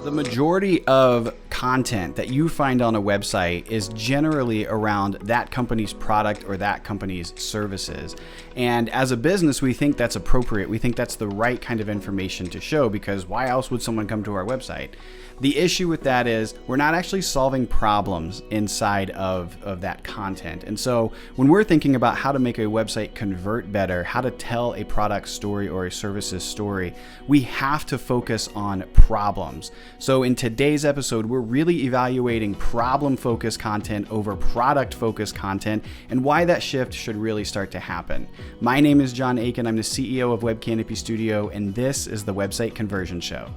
The majority of content that you find on a website is generally around that company's product or that company's services. And as a business, we think that's appropriate. We think that's the right kind of information to show, because why else would someone come to our website? The issue with that is we're not actually solving problems inside of that content. And so when we're thinking about how to make a website convert better, how to tell a product story or a services story, we have to focus on problems. So in today's episode, we're really evaluating problem-focused content over product-focused content and why that shift should really start to happen. My name is John Aikin. I'm the CEO of Web Canopy Studio, and this is the Website Conversion Show.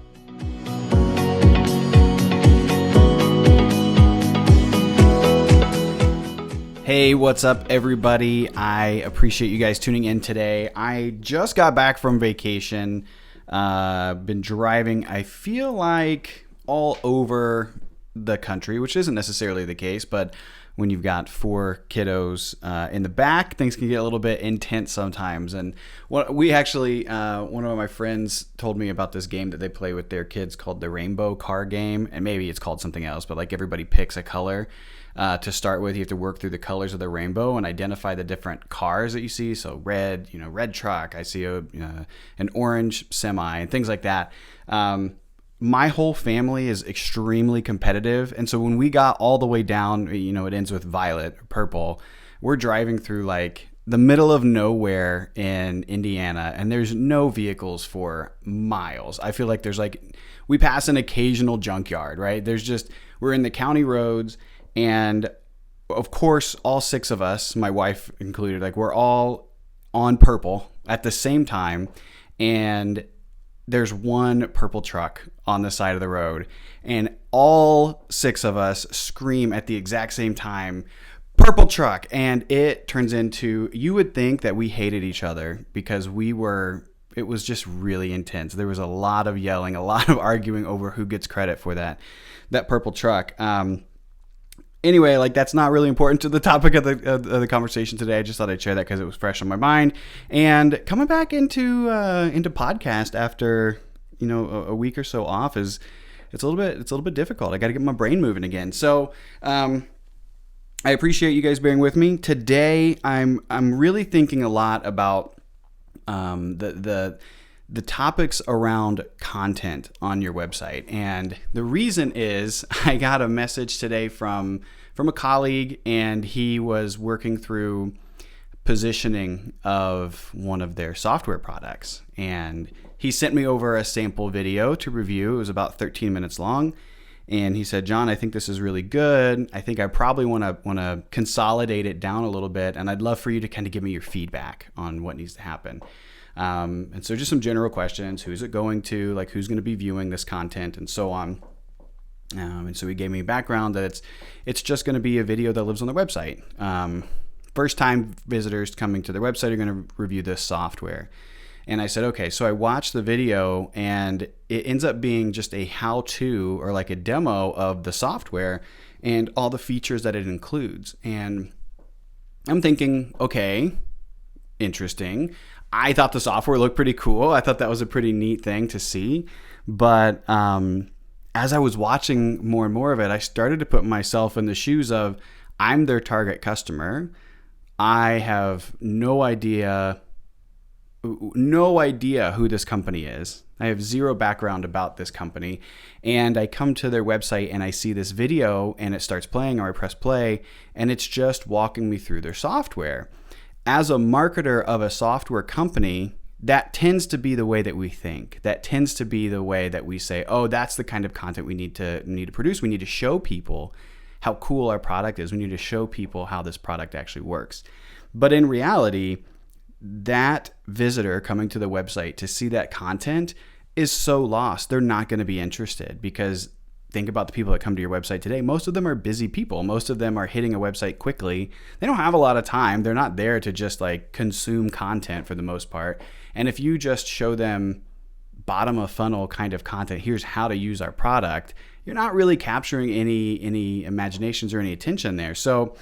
Hey, what's up, everybody? I appreciate you guys tuning in today. I just got back from vacation. Been driving, I feel like, all over the country, which isn't necessarily the case, but when you've got 4 kiddos in the back, things can get a little bit intense sometimes. And one of my friends told me about this game that they play with their kids called the Rainbow Car Game, and maybe it's called something else, but like everybody picks a color. To start with, you have to work through the colors of the rainbow and identify the different cars that you see. So red, red truck. I see an orange semi and things like that. My whole family is extremely competitive, and so when we got all the way down, it ends with violet or purple. We're driving through like the middle of nowhere in Indiana, and there's no vehicles for miles. I feel like we pass an occasional junkyard, right? We're in the county roads. And of course, all 6 of us, my wife included, we're all on purple at the same time. And there's one purple truck on the side of the road. And all 6 of us scream at the exact same time, "Purple truck!" And it turns into, you would think that we hated each other because it was just really intense. There was a lot of yelling, a lot of arguing over who gets credit for that purple truck. Anyway, that's not really important to the topic of the conversation today. I just thought I'd share that because it was fresh on my mind. And coming back into podcast after a week or so off it's a little bit difficult. I got to get my brain moving again. So I appreciate you guys bearing with me today. I'm really thinking a lot about the topics around content on your website. And the reason is I got a message today from a colleague, and he was working through positioning of one of their software products. And he sent me over a sample video to review. It was about 13 minutes long. And he said, "John, I think this is really good. I think I probably want to consolidate it down a little bit. And I'd love for you to kind of give me your feedback on what needs to happen." And so just some general questions. Who's it going to? Who's going to be viewing this content and so on. And so he gave me background that it's just going to be a video that lives on the website. First-time visitors coming to their website are going to review this software. And I said, okay. So I watched the video, and it ends up being just a how-to or a demo of the software and all the features that it includes. And I'm thinking, okay, interesting. I thought the software looked pretty cool. I thought that was a pretty neat thing to see. But as I was watching more and more of it, I started to put myself in the shoes of, I'm their target customer. I have no idea who this company is. I have zero background about this company. And I come to their website and I see this video and it starts playing, or I press play, and it's just walking me through their software. As a marketer of a software company, that tends to be the way that we think. That tends to be the way that we say, oh, that's the kind of content we need to produce. We need to show people how cool our product is. We need to show people how this product actually works. But in reality, that visitor coming to the website to see that content is so lost. They're not going to be interested, because think about the people that come to your website today. Most of them are busy people. Most of them are hitting a website quickly. They don't have a lot of time. They're not there to just consume content for the most part. And if you just show them bottom of funnel kind of content, here's how to use our product, you're not really capturing any imaginations or any attention there. So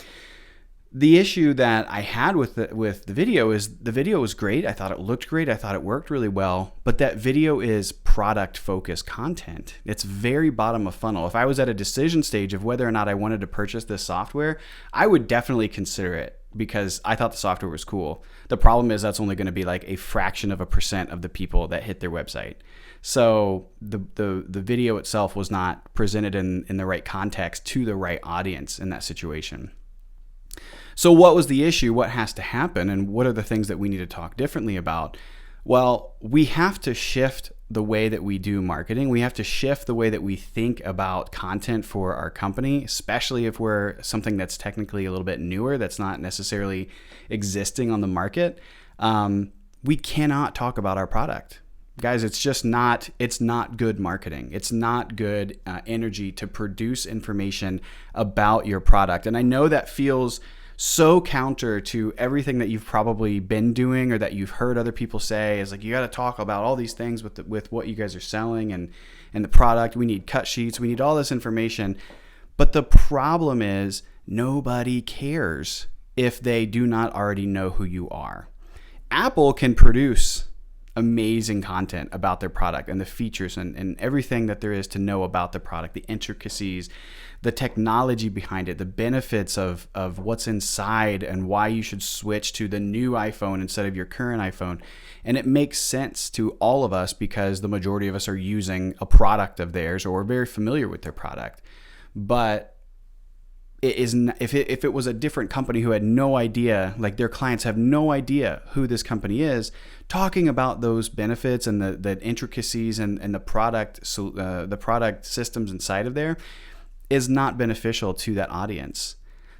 The issue that I had with the video is the video was great. I thought it looked great. I thought it worked really well. But that video is product focused content. It's very bottom of funnel. If I was at a decision stage of whether or not I wanted to purchase this software, I would definitely consider it because I thought the software was cool. The problem is that's only going to be like a fraction of a percent of the people that hit their website. So the video itself was not presented in the right context to the right audience in that situation. So what was the issue? What has to happen? And what are the things that we need to talk differently about? Well, we have to shift the way that we do marketing. We have to shift the way that we think about content for our company, especially if we're something that's technically a little bit newer, that's not necessarily existing on the market. We cannot talk about our product. Guys, it's not good marketing. It's not good energy to produce information about your product. And I know that feels so counter to everything that you've probably been doing or that you've heard other people say. Is like, you got to talk about all these things with what you guys are selling and the product. We need cut sheets. We need all this information. But the problem is nobody cares if they do not already know who you are. Apple can produce amazing content about their product and the features and everything that there is to know about the product, the intricacies, the technology behind it, the benefits of what's inside and why you should switch to the new iPhone instead of your current iPhone. And it makes sense to all of us because the majority of us are using a product of theirs or we're very familiar with their product. But it is not, if it was a different company who had no idea, like their clients have no idea who this company is, talking about those benefits and the intricacies and the product systems inside of there is not beneficial to that audience.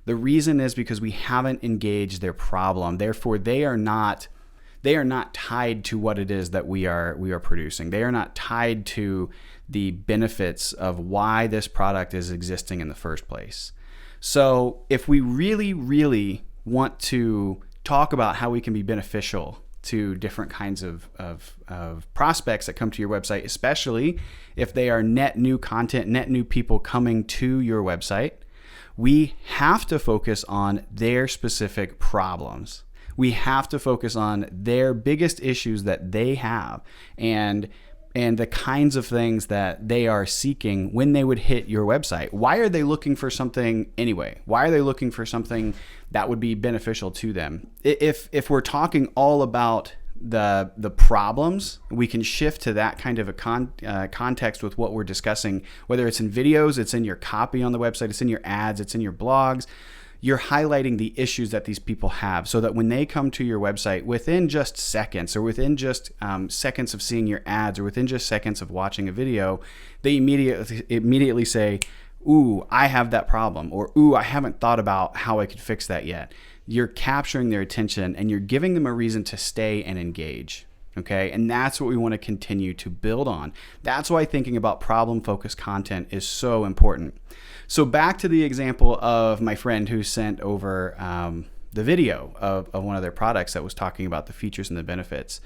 The reason is because we haven't engaged their problem. Therefore, they are not tied to what it is that we are producing. They are not tied to the benefits of why this product is existing in the first place. So if we really, really want to talk about how we can be beneficial to different kinds of prospects that come to your website, especially if they are net new content, net new people coming to your website, we have to focus on their specific problems. We have to focus on their biggest issues that they have and the kinds of things that they are seeking when they would hit your website. Why are they looking for something anyway? Why are they looking for something that would be beneficial to them? If we're talking all about the problems, we can shift to that kind of a context with what we're discussing, whether it's in videos, it's in your copy on the website, it's in your ads, it's in your blogs. You're highlighting the issues that these people have so that when they come to your website within just seconds or within just seconds of seeing your ads or within just seconds of watching a video, they immediately say, ooh, I have that problem, or ooh, I haven't thought about how I could fix that yet. You're capturing their attention and you're giving them a reason to stay and engage. Okay, and that's what we want to continue to build on. That's why thinking about problem-focused content is so important. So back to the example of my friend who sent over the video of one of their products that was talking about the features and the benefits.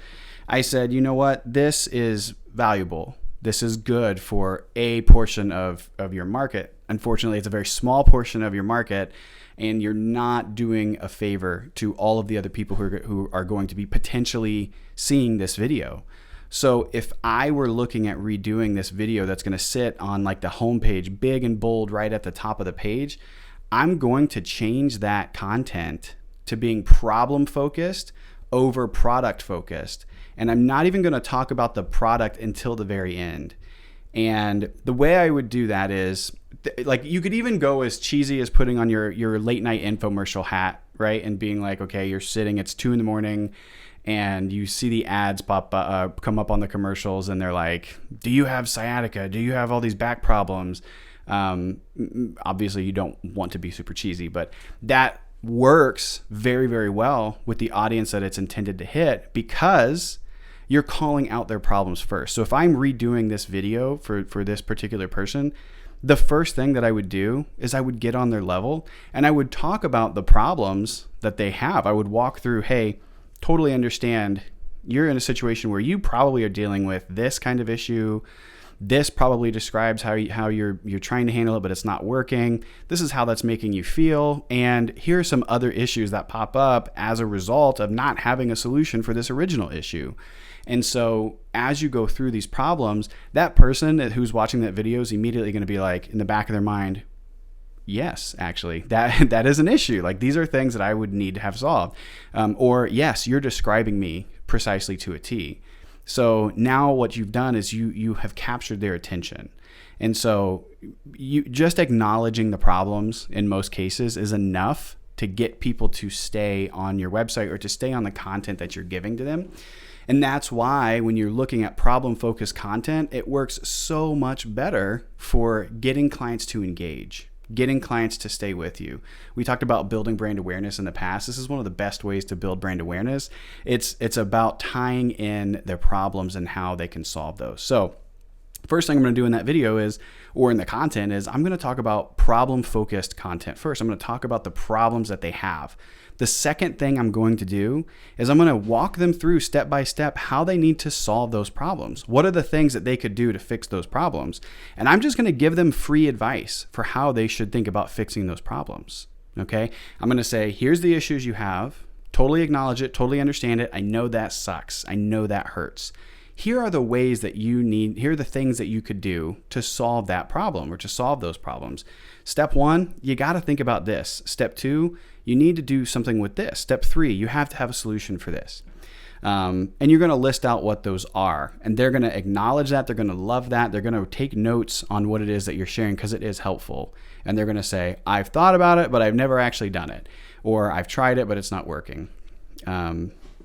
I said, you know what, this is valuable. This is good for a portion of your market. Unfortunately, it's a very small portion of your market, and you're not doing a favor to all of the other people who are going to be potentially seeing this video. So if I were looking at redoing this video that's going to sit on like the homepage, big and bold right at the top of the page, I'm going to change that content to being problem focused over product focused. And I'm not even going to talk about the product until the very end. And the way I would do that is, like, you could even go as cheesy as putting on your late night infomercial hat, right? And being like, okay, you're sitting, it's 2 a.m. and you see the ads come up on the commercials and they're like, do you have sciatica? Do you have all these back problems? Obviously you don't want to be super cheesy, but that works very, very well with the audience that it's intended to hit because you're calling out their problems first. So if I'm redoing this video for this particular person, the first thing that I would do is I would get on their level and I would talk about the problems that they have. I would walk through, hey, totally understand you're in a situation where you probably are dealing with this kind of issue. This probably describes how you're trying to handle it, but it's not working. This is how that's making you feel. And here are some other issues that pop up as a result of not having a solution for this original issue. And so as you go through these problems, that person who's watching that video is immediately going to be like, in the back of their mind, yes, actually, that is an issue. Like, these are things that I would need to have solved. Or yes, you're describing me precisely to a T. So now what you've done is you have captured their attention. And so you just acknowledging the problems in most cases is enough to get people to stay on your website or to stay on the content that you're giving to them. And that's why when you're looking at problem-focused content, it works so much better for getting clients to engage, getting clients to stay with you. We talked about building brand awareness in the past. This is one of the best ways to build brand awareness. It's about tying in their problems and how they can solve those. So first thing I'm going to do in that video is, or in the content is, I'm going to talk about problem-focused content first. I'm going to talk about the problems that they have. The second thing I'm going to do is I'm going to walk them through step by step how they need to solve those problems. What are the things that they could do to fix those problems? And I'm just going to give them free advice for how they should think about fixing those problems. Okay? I'm going to say, here's the issues you have. Totally acknowledge it. Totally understand it. I know that sucks. I know that hurts. Here are the ways that here are the things that you could do to solve that problem or to solve those problems. Step 1, you got to think about this. Step 2, you need to do something with this. Step 3, you have to have a solution for this. And you're going to list out what those are. And they're going to acknowledge that. They're going to love that. They're going to take notes on what it is that you're sharing because it is helpful. And they're going to say, I've thought about it, but I've never actually done it. Or I've tried it, but it's not working.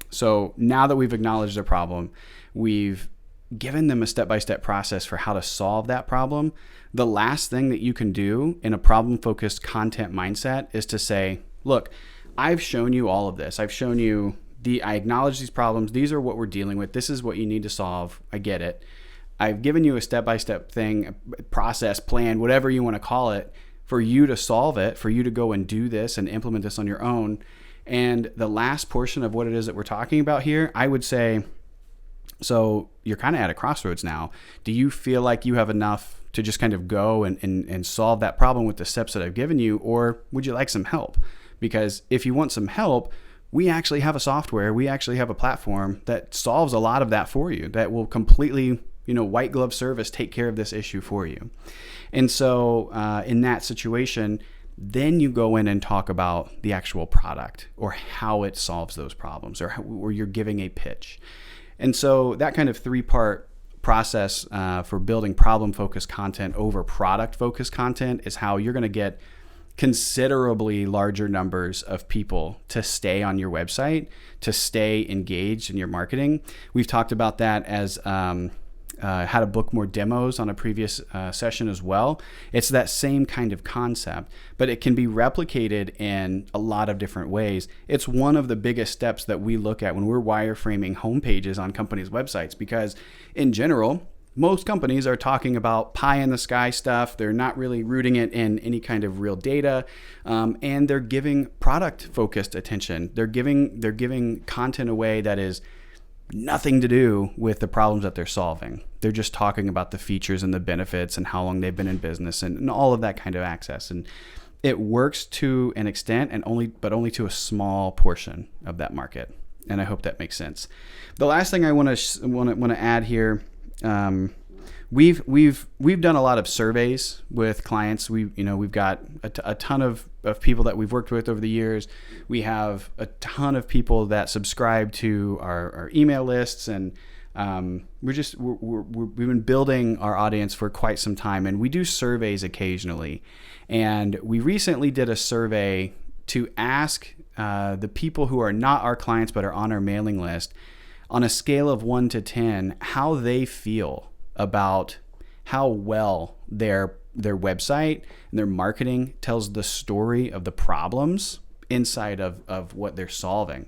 So now that we've acknowledged their problem, we've given them a step-by-step process for how to solve that problem. The last thing that you can do in a problem-focused content mindset is to say, look, I've shown you all of this. I've shown you I acknowledge these problems. These are what we're dealing with. This is what you need to solve. I get it. I've given you a step-by-step thing, a process, plan, whatever you want to call it, for you to solve it, for you to go and do this and implement this on your own. And the last portion of what it is that we're talking about here, I would say, so you're kind of at a crossroads now. Do you feel like you have enough to just kind of go and solve that problem with the steps that I've given you? Or would you like some help? Because if you want some help, we actually have a software, we actually have a platform that solves a lot of that for you, that will completely, white glove service, take care of this issue for you. And so in that situation, then you go in and talk about the actual product or how it solves those problems, or you're giving a pitch. And so that kind of 3-part process for building problem-focused content over product-focused content is how you're going to get considerably larger numbers of people to stay on your website, to stay engaged in your marketing. We've talked about that as how to book more demos on a previous session as well. It's that same kind of concept, but it can be replicated in a lot of different ways. It's one of the biggest steps that we look at when we're wireframing homepages on companies' websites, because in general, most companies are talking about pie in the sky stuff. They're not really rooting it in any kind of real data, and they're giving product focused attention. They're giving content away that is nothing to do with the problems that they're solving. They're just talking about the features and the benefits and how long they've been in business and all of that kind of access. And it works to an extent, but only to a small portion of that market. And I hope that makes sense. The last thing I want to add here. We've done a lot of surveys with clients. We've got a ton of people that we've worked with over the years. We have a ton of people that subscribe to our email lists, and we've been building our audience for quite some time, and we do surveys occasionally. And we recently did a survey to ask the people who are not our clients but are on our mailing list, on a scale of 1 to 10, how they feel about how well their website and their marketing tells the story of the problems inside of what they're solving.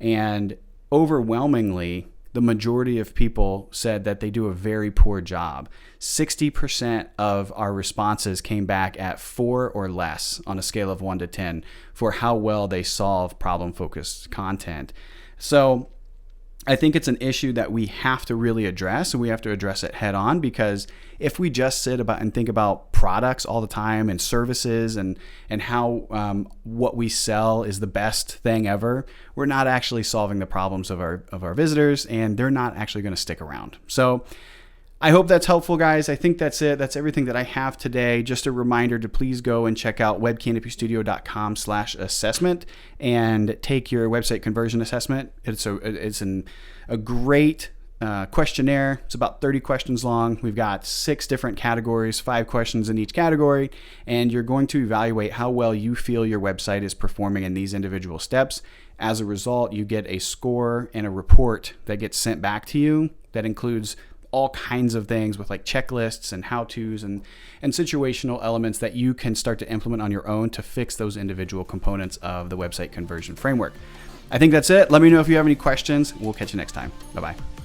And overwhelmingly, the majority of people said that they do a very poor job. 60% of our responses came back at 4 or less on a scale of 1 to 10 for how well they solve problem-focused content. So I think it's an issue that we have to really address, and we have to address it head on, because if we just sit about and think about products all the time and services and how what we sell is the best thing ever, we're not actually solving the problems of our visitors, and they're not actually going to stick around. So I hope that's helpful, guys. I think that's it. That's everything that I have today. Just a reminder to please go and check out webcanopystudio.com/assessment and take your website conversion assessment. It's a great questionnaire. It's about 30 questions long. We've got 6 different categories, 5 questions in each category, and you're going to evaluate how well you feel your website is performing in these individual steps. As a result, you get a score and a report that gets sent back to you that includes all kinds of things with like checklists and how-tos and situational elements that you can start to implement on your own to fix those individual components of the website conversion framework. I think that's it. Let me know if you have any questions. We'll catch you next time. Bye-bye.